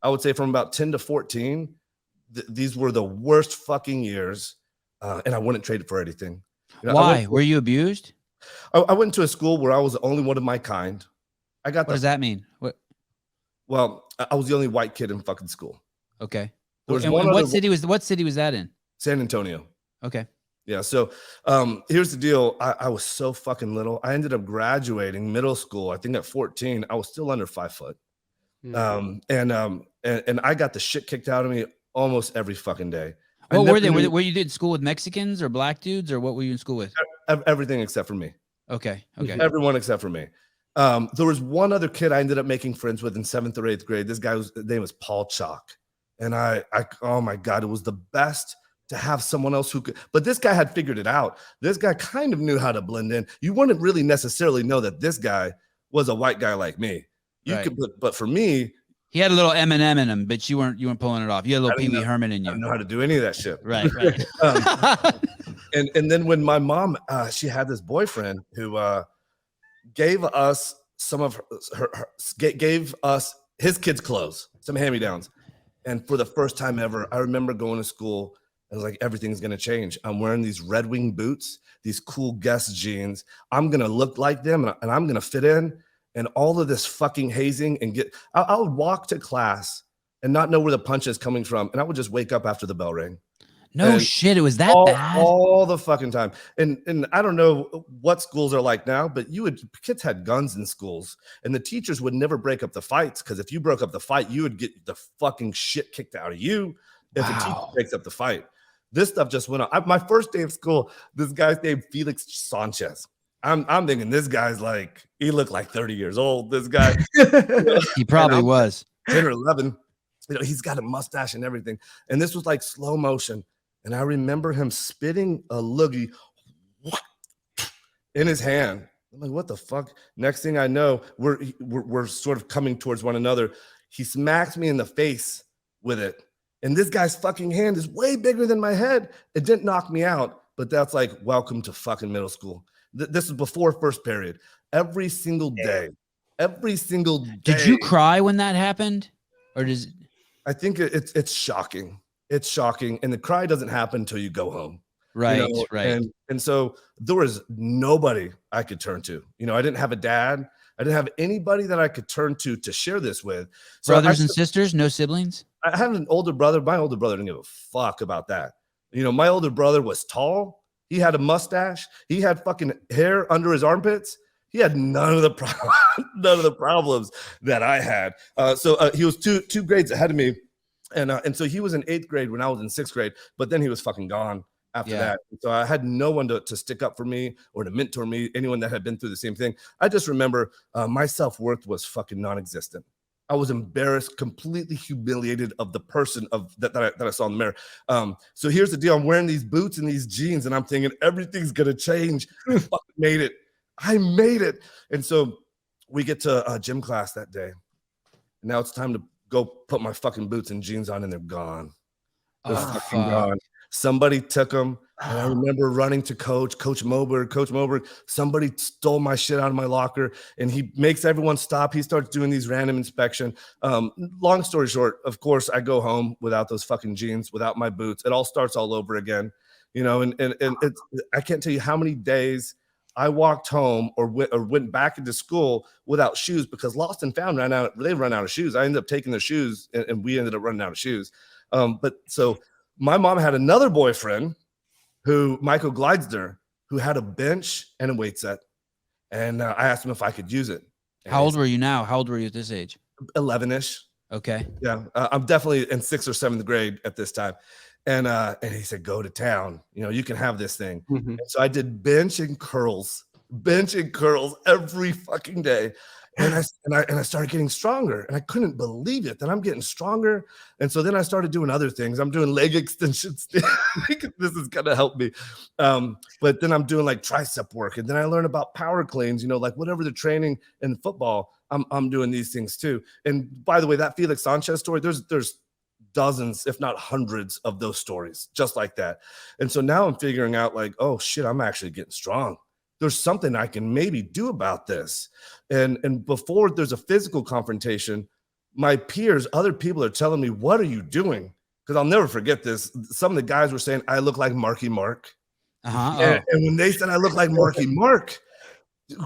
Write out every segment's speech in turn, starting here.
I would say from about 10 to 14, these were the worst fucking years. And I wouldn't trade it for anything. Why? Were you abused? I went to a school where I was the only one of my kind. What does that mean? Well, I was the only white kid in fucking school. Okay. And what city was that in? San Antonio. Okay. Yeah. So here's the deal. I was so fucking little. I ended up graduating middle school. I think at 14, I was still under 5 foot. And I got the shit kicked out of me almost every fucking day. What were they? Were you in school with Mexicans or black dudes, or what were you in school with? Everything except for me. Okay. Everyone except for me. There was one other kid I ended up making friends with in 7th or 8th grade. His name was Paul Chalk. And I oh my God, it was the best to have someone else who could, but this guy had figured it out. This guy kind of knew how to blend in. You wouldn't really necessarily know that this guy was a white guy like me. But for me, he had a little Eminem in him, but you weren't pulling it off. You had a little Pee Wee Herman in you. I don't know how to do any of that shit. Right. And then when my mom, she had this boyfriend who gave us gave us his kids' clothes, some hand-me-downs. And for the first time ever, I remember going to school. I was like, everything's going to change. I'm wearing these Red Wing boots, these cool Guess jeans. I'm going to look like them and I'm going to fit in. And all of this fucking hazing and I would walk to class and not know where the punch is coming from. And I would just wake up after the bell rang. No shit. It was that bad all the fucking time. And I don't know what schools are like now, but kids had guns in schools and the teachers would never break up the fights. Cause if you broke up the fight, you would get the fucking shit kicked out of you if the teacher breaks up the fight. This stuff just went on. My first day of school, this guy's named Felix Sanchez. I'm thinking this guy's like, he looked like 30 years old. This guy. He probably was 10 or 11. He's got a mustache and everything. And this was like slow motion. And I remember him spitting a loogie in his hand. I'm like, what the fuck? Next thing I know, we're sort of coming towards one another. He smacks me in the face with it. And this guy's fucking hand is way bigger than my head. It didn't knock me out, but that's like, welcome to fucking middle school. This is before first period. Every single day. Did you cry when that happened? Or does I think it's shocking. It's shocking. And the cry doesn't happen until you go home. Right, right. And so there was nobody I could turn to. I didn't have a dad. I didn't have anybody that I could turn to share this with. So brothers and sisters, no siblings? I had an older brother. My older brother didn't give a fuck about that. My older brother was tall. He had a mustache. He had fucking hair under his armpits. He had none of the problems that I had. So he was two grades ahead of me. And so he was in 8th grade when I was in 6th grade, but then he was fucking gone after that. So I had no one to stick up for me or to mentor me, anyone that had been through the same thing. I just remember my self-worth was fucking non-existent. I was embarrassed, completely humiliated of the person that I saw in the mirror. So here's the deal. I'm wearing these boots and these jeans and I'm thinking everything's going to change. I fucking made it. I made it. And so we get to gym class that day. And now it's time to go put my fucking boots and jeans on and they're gone. They're fucking gone. Somebody took them. And I remember running to Coach Moberg. Somebody stole my shit out of my locker and he makes everyone stop. He starts doing these random inspection. Long story short, of course, I go home without those fucking jeans, without my boots. It all starts all over again, and it's, I can't tell you how many days I walked home or went back into school without shoes because Lost and Found run out of shoes. I ended up taking their shoes and we ended up running out of shoes. But so my mom had another boyfriend Michael Glidesner, who had a bench and a weight set. And I asked him if I could use it. And how old were you now? How old were you at this age? 11-ish. Okay. Yeah. I'm definitely in 6th or 7th grade at this time. And he said, go to town. You can have this thing. Mm-hmm. And so I did bench and curls every fucking day. And I started getting stronger and I couldn't believe it that I'm getting stronger. And so then I started doing other things. I'm doing leg extensions. This is going to help me. But then I'm doing like tricep work. And then I learned about power cleans, like whatever the training in football, I'm doing these things too. And by the way, that Felix Sanchez story, there's dozens, if not hundreds of those stories just like that. And so now I'm figuring out like, oh shit, I'm actually getting strong. There's something I can maybe do about this. And before there's a physical confrontation, my peers, other people are telling me, what are you doing? Because I'll never forget this. Some of the guys were saying, I look like Marky Mark. Uh-huh. And when they said I look like Marky Mark,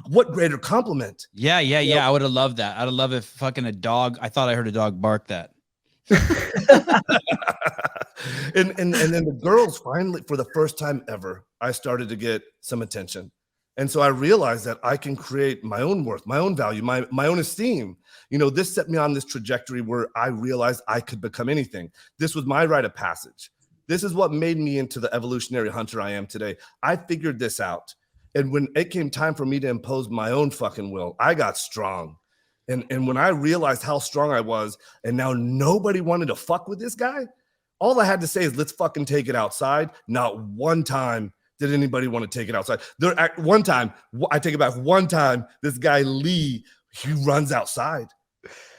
what greater compliment? Yeah. I would have loved that. I'd have loved if fucking a dog. I thought I heard a dog bark that. and then the girls finally, for the first time ever, I started to get some attention. And so I realized that I can create my own worth, my own value, my own esteem. This set me on this trajectory where I realized I could become anything. This was my rite of passage. This is what made me into the evolutionary hunter I am today. I figured this out. And when it came time for me to impose my own fucking will, I got strong. And when I realized how strong I was, and now nobody wanted to fuck with this guy, all I had to say is, let's fucking take it outside. Not one time did anybody want to take it outside. One time, I take it back, one time, this guy Lee, he runs outside.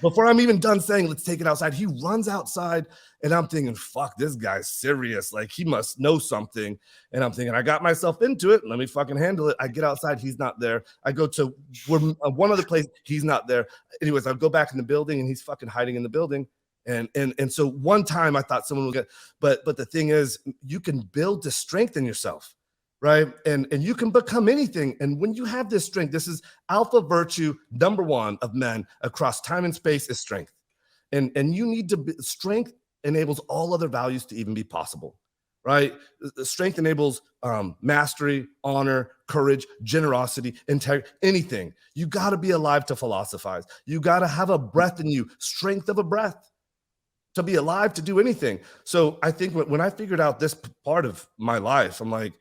Before I'm even done saying, let's take it outside, he runs outside, and I'm thinking, fuck, this guy's serious. Like, he must know something. And I'm thinking, I got myself into it. Let me fucking handle it. I get outside. He's not there. I go to one other place. He's not there. Anyways, I go back in the building, and he's fucking hiding in the building. And so one time I thought someone would get, but the thing is, you can build to strengthen yourself. Right. And you can become anything. And when you have this strength, this is alpha virtue number one of men across time and space is strength. And you need to strength enables all other values to even be possible. Right. Strength enables mastery, honor, courage, generosity, integrity, anything. You got to be alive to philosophize. You got to have a breath in you, strength of a breath to be alive to do anything. So I think when I figured out this part of my life, I'm like,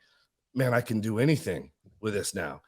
man, I can do anything with this now.